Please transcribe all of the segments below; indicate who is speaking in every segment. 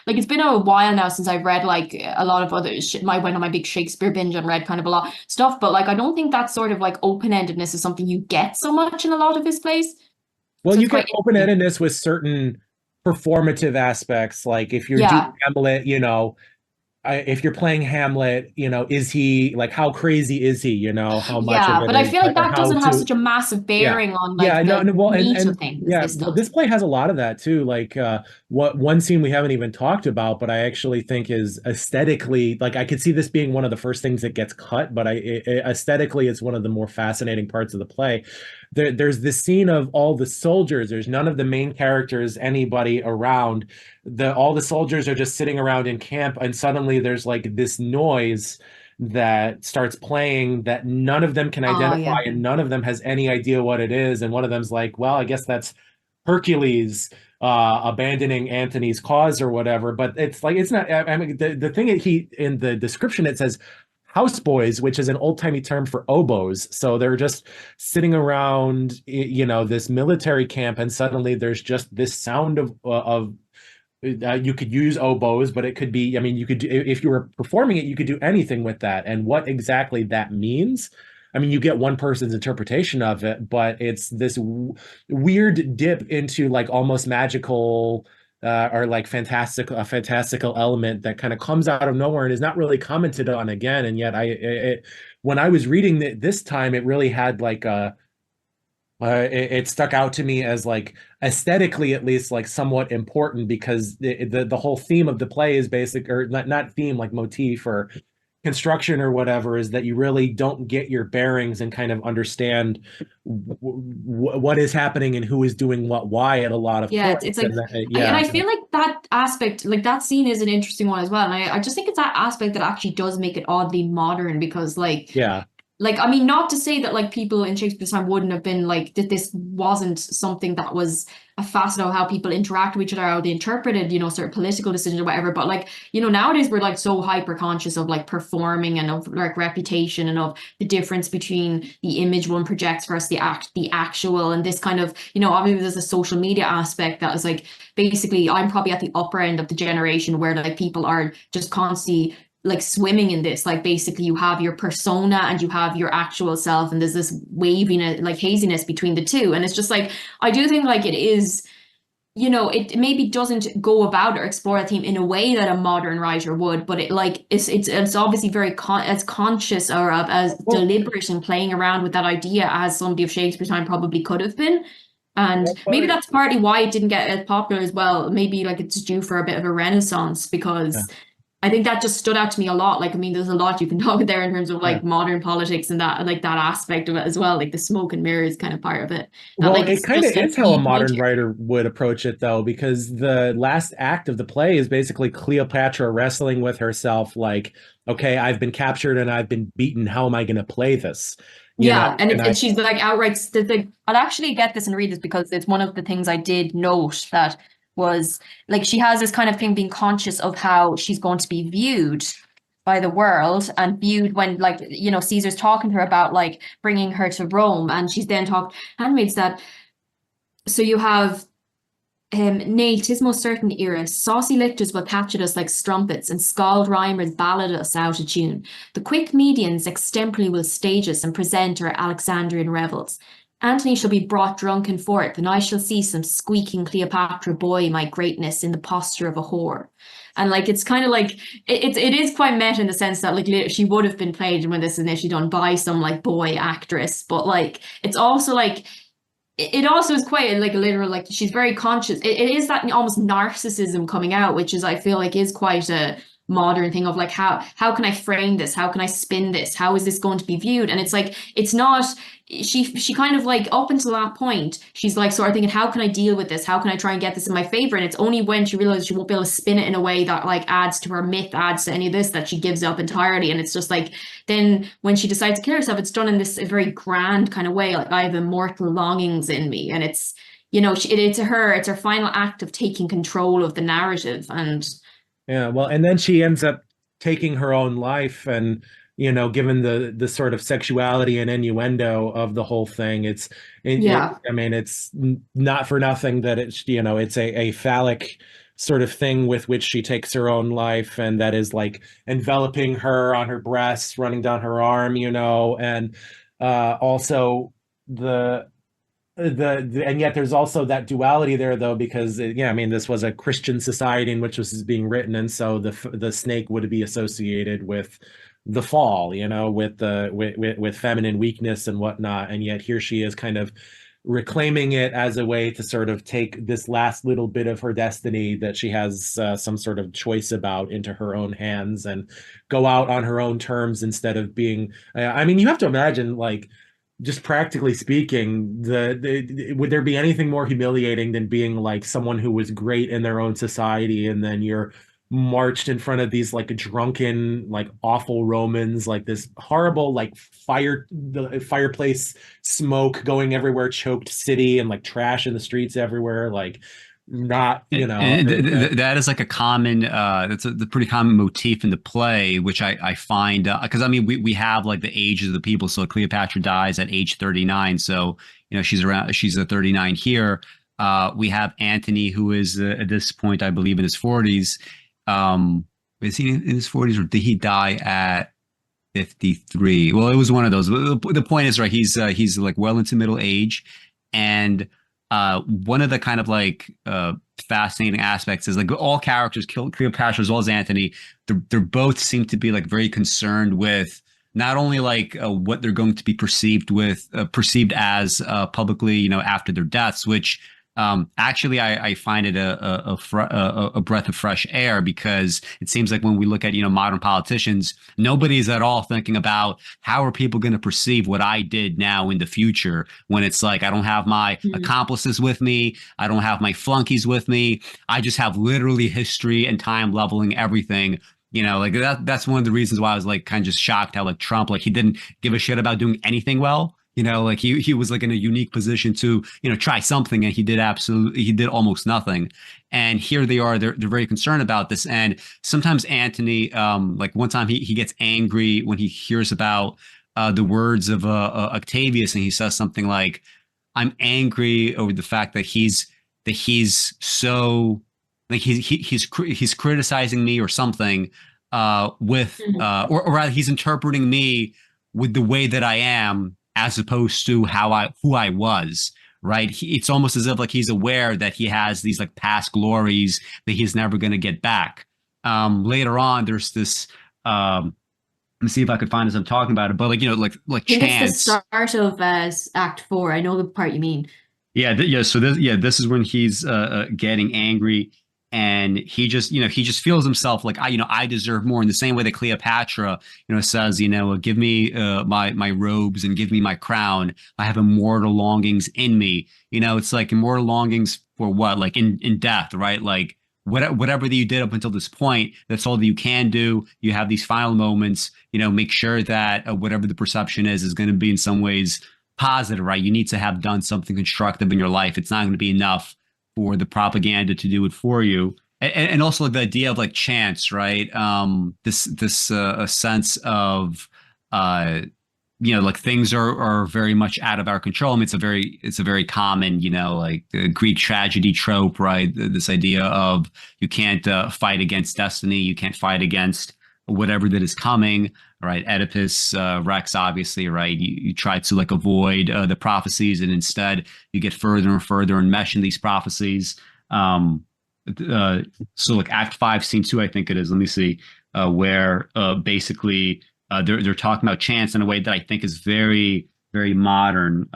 Speaker 1: like it's been a while now since I've read like a lot of other shit. I went on my big Shakespeare binge and read kind of a lot stuff, but like I don't think that sort of like open-endedness is something you get so much in a lot of his plays.
Speaker 2: Well,
Speaker 1: So
Speaker 2: you
Speaker 1: it's
Speaker 2: get
Speaker 1: quite interesting.
Speaker 2: open-endedness with certain performative aspects, like if you're doing
Speaker 1: Yeah.
Speaker 2: Hamlet, if you're playing Hamlet, is he like how crazy is he? How much of
Speaker 1: Yeah,
Speaker 2: it
Speaker 1: but I
Speaker 2: is
Speaker 1: feel like
Speaker 2: or
Speaker 1: that
Speaker 2: how
Speaker 1: doesn't have
Speaker 2: to
Speaker 1: such a massive
Speaker 2: yeah.
Speaker 1: bearing on
Speaker 2: Yeah,
Speaker 1: like
Speaker 2: no,
Speaker 1: the
Speaker 2: no, well,
Speaker 1: meat
Speaker 2: and
Speaker 1: of things
Speaker 2: yeah,
Speaker 1: this
Speaker 2: well,
Speaker 1: does.
Speaker 2: this play has a lot of that too. Like what one scene we haven't even talked about, but I actually think is aesthetically, like I could see this being one of the first things that gets cut, but aesthetically it's one of the more fascinating parts of the play. There's this scene of all the soldiers. There's none of the main characters, anybody around. All the soldiers are just sitting around in camp, and suddenly there's like this noise that starts playing that none of them can
Speaker 1: Oh
Speaker 2: identify
Speaker 1: yeah.
Speaker 2: and none of them has any idea what it is. And one of them's like, well, I guess that's Hercules abandoning Antony's cause or whatever. But it's like, it's not, I mean, the thing that he, in the description, it says houseboys, which is an old timey term for oboes. So they're just sitting around, this military camp, and suddenly there's just this sound of you could use oboes, but it could be, I mean, you could do, if you were performing it, you could do anything with that. And what exactly that means, I mean, you get one person's interpretation of it, but it's this weird dip into like almost magical or like a fantastical element that kind of comes out of nowhere and is not really commented on again. And yet, when I was reading it this time, it really had like a it stuck out to me as like aesthetically at least like somewhat important because the whole theme of the play is basic or not theme like motif or construction or whatever is that you really don't get your bearings and kind of understand what is happening and who is doing what why at a lot of
Speaker 1: Yeah, it's
Speaker 2: points
Speaker 1: like,
Speaker 2: and
Speaker 1: and
Speaker 2: yeah.
Speaker 1: I feel like that aspect, like that scene is an interesting one as well. And I just think it's that aspect that actually does make it oddly modern because
Speaker 2: Yeah.
Speaker 1: I mean, not to say that like people in Shakespeare's time wouldn't have been like that this wasn't something that was a facet of how people interact with each other, how they interpreted, certain political decisions or whatever. But like, nowadays we're like so hyper conscious of like performing and of like reputation and of the difference between the image one projects versus the actual and this kind of, obviously there's a social media aspect that is like basically I'm probably at the upper end of the generation where like people are just constantly like swimming in this. Like basically you have your persona and you have your actual self, and there's this waviness, like haziness between the two. And it's just like I do think like it is, it maybe doesn't go about or explore a theme in a way that a modern writer would, but it like it's obviously very as conscious or as
Speaker 2: Well,
Speaker 1: deliberate in playing around with that idea as somebody of Shakespeare's time probably could have been. And maybe
Speaker 2: well,
Speaker 1: that's partly why it didn't get as popular as well. Maybe like it's due for a bit of a renaissance
Speaker 2: yeah.
Speaker 1: because I think that just stood out to me a lot. Like, I mean, there's a lot you can talk there in terms of
Speaker 2: Yeah.
Speaker 1: like modern politics and that, like that aspect of it as well, like the smoke and mirrors kind of part of it. That
Speaker 2: Well,
Speaker 1: like
Speaker 2: it
Speaker 1: it's
Speaker 2: kind of
Speaker 1: just a
Speaker 2: is how a
Speaker 1: viewpoint
Speaker 2: modern
Speaker 1: here.
Speaker 2: writer would approach it, though, because the last act of the play is basically Cleopatra wrestling with herself, like, okay, I've been captured and I've been beaten. How am I going to play this? You know,
Speaker 1: Yeah, and
Speaker 2: and
Speaker 1: it's
Speaker 2: I,
Speaker 1: she's like outright. I'll actually get this and read this because it's one of the things I did note that was like she has this kind of thing being conscious of how she's going to be viewed by the world and viewed when like Caesar's talking to her about like bringing her to Rome, and she's then talked handmaids that so you have nay, 'tis most certain era. Saucy lictors will catch at us like strumpets, and scald rhymers ballad us out of tune. The quick medians extemporally will stage us and present our Alexandrian revels. Antony shall be brought drunken forth, and I shall see some squeaking Cleopatra boy my greatness in the posture of a whore. And like it's kind of like it is quite meta in the sense that like she would have been played when this is initially done by some like boy actress, but like it's also like it also is quite like a literal like she's very conscious. It is that almost narcissism coming out, which is I feel like is quite a modern thing of like how can I frame this? How can I spin this? How is this going to be viewed? And it's like it's not she kind of like up until that point she's like sort of thinking how can I deal with this? How can I try and get this in my favor? And it's only when she realizes she won't be able to spin it in a way that like adds to her myth, adds to any of this that she gives up entirely. And it's just like then when she decides to kill herself, it's done in this very grand kind of way. Like I have immortal longings in me, and it's it's her final act of taking control of the narrative. And
Speaker 2: yeah, well, and then she ends up taking her own life, and given the sort of sexuality and innuendo of the whole thing,
Speaker 1: yeah,
Speaker 2: I mean, it's not for nothing that it's it's a phallic sort of thing with which she takes her own life, and that is like enveloping her on her breast, running down her arm, and also and yet there's also that duality there, though, because I mean, this was a Christian society in which this is being written, and so the snake would be associated with the fall, with with feminine weakness and whatnot, and yet here she is kind of reclaiming it as a way to sort of take this last little bit of her destiny that she has some sort of choice about into her own hands and go out on her own terms instead of being. I mean, you have to imagine, like, just practically speaking, would there be anything more humiliating than being like someone who was great in their own society, and then you're marched in front of these like drunken, like awful Romans, like this horrible, like the fireplace smoke going everywhere, choked city, and like trash in the streets everywhere, like not,
Speaker 3: that is like a common that's the pretty common motif in the play, which I find, because I mean we have like the ages of the people. So Cleopatra dies at age 39, so she's a 39 here. We have Antony, who is at this point I believe in his 40s. Is he in his 40s, or did he die at 53? Well, it was one of those. The point is, right, he's like well into middle age, and one of the kind of like fascinating aspects is like all characters, Cleopatra as well as Antony, they're both seem to be like very concerned with not only like what they're going to be perceived as publicly, after their deaths, which actually I find it a breath of fresh air, because it seems like when we look at modern politicians, nobody's at all thinking about how are people going to perceive what I did now in the future, when it's like I don't have my accomplices with me, I don't have my flunkies with me, I just have literally history and time leveling everything. Like that's one of the reasons why I was like kind of just shocked how like Trump, like he didn't give a shit about doing anything well. Like he was like in a unique position to, try something, and he did almost nothing. And here they are, they're very concerned about this. And sometimes Antony, like one time he gets angry when he hears about the words of Octavius, and he says something like, I'm angry over the fact that he's so like he's criticizing me or something with or rather he's interpreting me with the way that I am, as opposed to who I was, right? It's almost as if like he's aware that he has these like past glories that he's never going to get back. Later on, there's this. Let me see if I could find as I'm talking about it, but like like
Speaker 1: I think
Speaker 3: chance.
Speaker 1: it's the start of Act 4. I know the part you mean.
Speaker 3: Yeah, So this is when he's getting angry. And he just feels himself like I deserve more, in the same way that Cleopatra says give me my robes and give me my crown. I have immortal longings in me. It's like immortal longings for what? Like in death, right? Like whatever that you did up until this point, that's all that you can do. You have these final moments. Make sure that whatever the perception is going to be in some ways positive, right? You need to have done something constructive in your life. It's not going to be enough for the propaganda to do it for you. And also the idea of like chance, right? This a sense of like things are very much out of our control. I mean, it's a very common, like the Greek tragedy trope, right? This idea of you can't fight against destiny, you can't fight against whatever that is coming, right? Oedipus Rex, obviously, right? You try to like avoid the prophecies, and instead you get further and further enmeshed in these prophecies. So like Act 5, Scene 2, I think it is. Let me see, where basically they're talking about chance in a way that I think is very, very modern.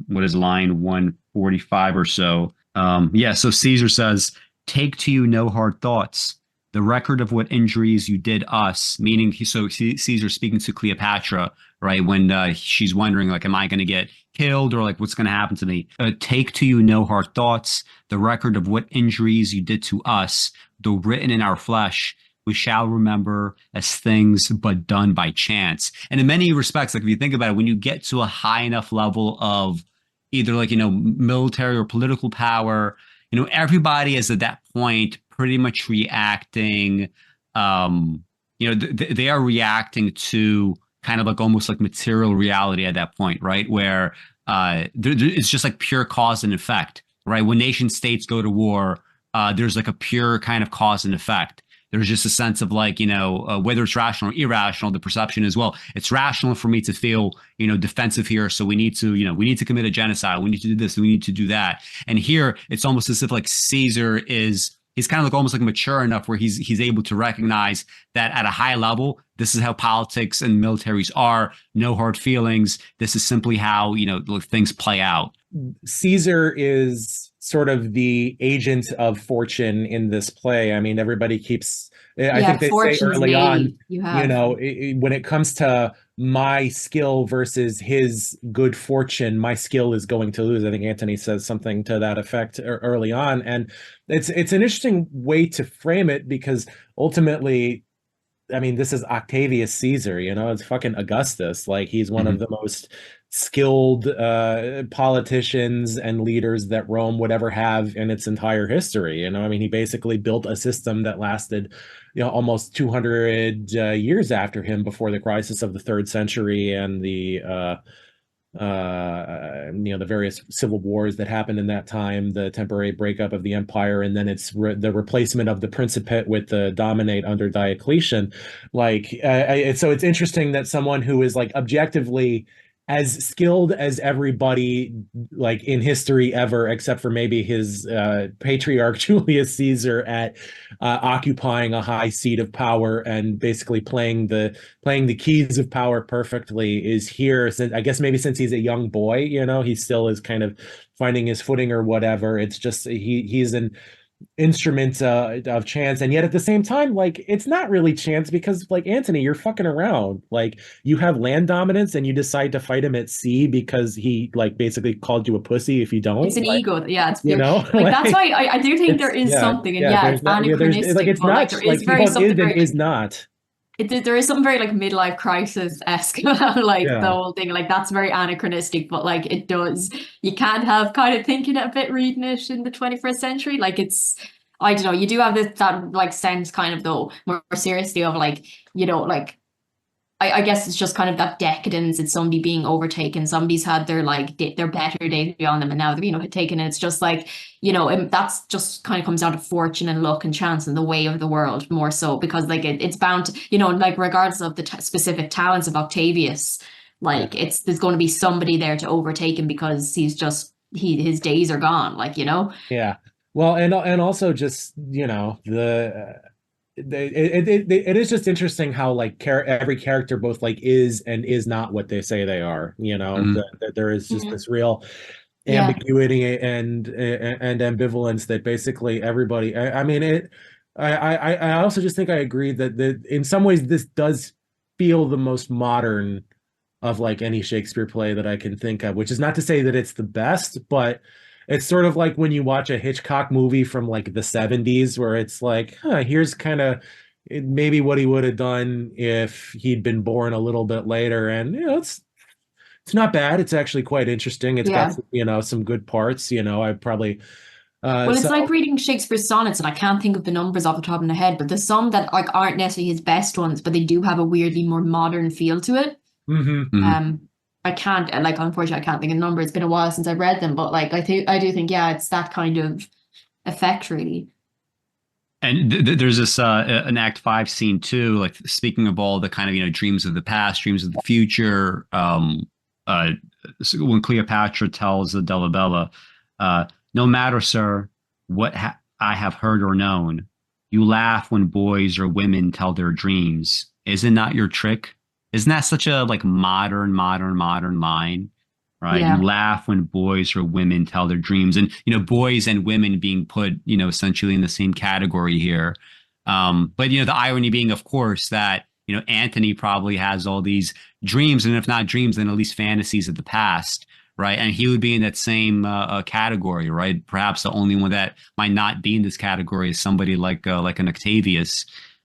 Speaker 3: What is line 145 or so? So Caesar says, "Take to you no hard thoughts. The record of what injuries you did us," meaning Caesar speaking to Cleopatra, right? When she's wondering, like, am I going to get killed, or like what's going to happen to me? "Take to you no hard thoughts. The record of what injuries you did to us, though written in our flesh, we shall remember as things but done by chance." And in many respects, like if you think about it, when you get to a high enough level of either like, military or political power, everybody is at that point pretty much reacting. They are reacting to kind of like almost like material reality at that point, right? Where it's just like pure cause and effect, right? When nation states go to war, there's like a pure kind of cause and effect. There's just a sense of like, whether it's rational or irrational, the perception as well. It's rational for me to feel, defensive here. So we need to, we need to commit a genocide. We need to do this. We need to do that. And here it's almost as if like Caesar he's kind of like almost like mature enough where he's able to recognize that at a high level, this is how politics and militaries are. No hard feelings. This is simply how, things play out.
Speaker 2: Caesar is sort of the agent of fortune in this play. I mean, everybody keeps, I think they say early on, when it comes to my skill versus his good fortune, my skill is going to lose. I think Antony says something to that effect early on. And it's an interesting way to frame it, because ultimately, I mean, this is Octavius Caesar, it's fucking Augustus. Like, he's one of the most skilled politicians and leaders that Rome would ever have in its entire history. I mean, he basically built a system that lasted, almost 200 years after him, before the crisis of the 3rd century and the various civil wars that happened in that time, the temporary breakup of the empire, and then it's the replacement of the Principate with the Dominate under Diocletian. So it's interesting that someone who is like objectively as skilled as everybody like in history ever, except for maybe his patriarch Julius Caesar, at occupying a high seat of power and basically playing the keys of power perfectly, is here. Since I guess maybe since he's a young boy, he still is kind of finding his footing or whatever. It's just he's an instrument of chance, and yet at the same time, like, it's not really chance, because like, Antony, you're fucking around. Like, you have land dominance and you decide to fight him at sea because he like basically called you a pussy if you don't.
Speaker 1: It's an ego. Yeah, it's
Speaker 2: like
Speaker 1: that's why I do think there is something, and it's anachronistic.
Speaker 2: Like, it's not
Speaker 1: there
Speaker 2: like
Speaker 1: is very something
Speaker 2: very, is not.
Speaker 1: There is something very like midlife crisis-esque about like the whole thing. Like, that's very anachronistic, but like you can't have kind of thinking a bit reading it in the 21st century. Like, I don't know, you do have that like sense kind of, though, more seriously, of like, like, I guess it's just kind of that decadence. It's somebody being overtaken. Somebody's had their like their better days beyond them, and now they're taken. And it's just like, and that's just kind of comes down to fortune and luck and chance and the way of the world, more so, because like it's bound to, like, regardless of the specific talents of Octavius, like there's going to be somebody there to overtake him, because his days are gone. Like,
Speaker 2: Yeah. Well, and also just it is just interesting how like every character both like is and is not what they say they are. There is just this real ambiguity and ambivalence that basically everybody. I mean, I also just think I agree that in some ways this does feel the most modern of like any Shakespeare play that I can think of, which is not to say that it's the best, but it's sort of like when you watch a Hitchcock movie from like the 70s, where it's like, here's kind of maybe what he would have done if he'd been born a little bit later. And, it's not bad. It's actually quite interesting. It's got, some good parts. I probably...
Speaker 1: well, it's like reading Shakespeare's sonnets, and I can't think of the numbers off the top of my head, but there's some that like aren't necessarily his best ones, but they do have a weirdly more modern feel to it. I can't, like, unfortunately, I can't think of the number. It's been a while since I've read them, but like, I do think, it's that kind of effect, really.
Speaker 3: And there's this an Act 5 scene too, like, speaking of all the kind of dreams of the past, dreams of the future. When Cleopatra tells the Dolabella, "No matter, sir, what I have heard or known, you laugh when boys or women tell their dreams. Is it not your trick?" Isn't that such a like modern line, right? Yeah. You laugh when boys or women tell their dreams, and boys and women being put essentially in the same category here. But the irony being, of course, that Antony probably has all these dreams, and if not dreams, then at least fantasies of the past, right? And he would be in that same category, right? Perhaps the only one that might not be in this category is somebody like an Octavius.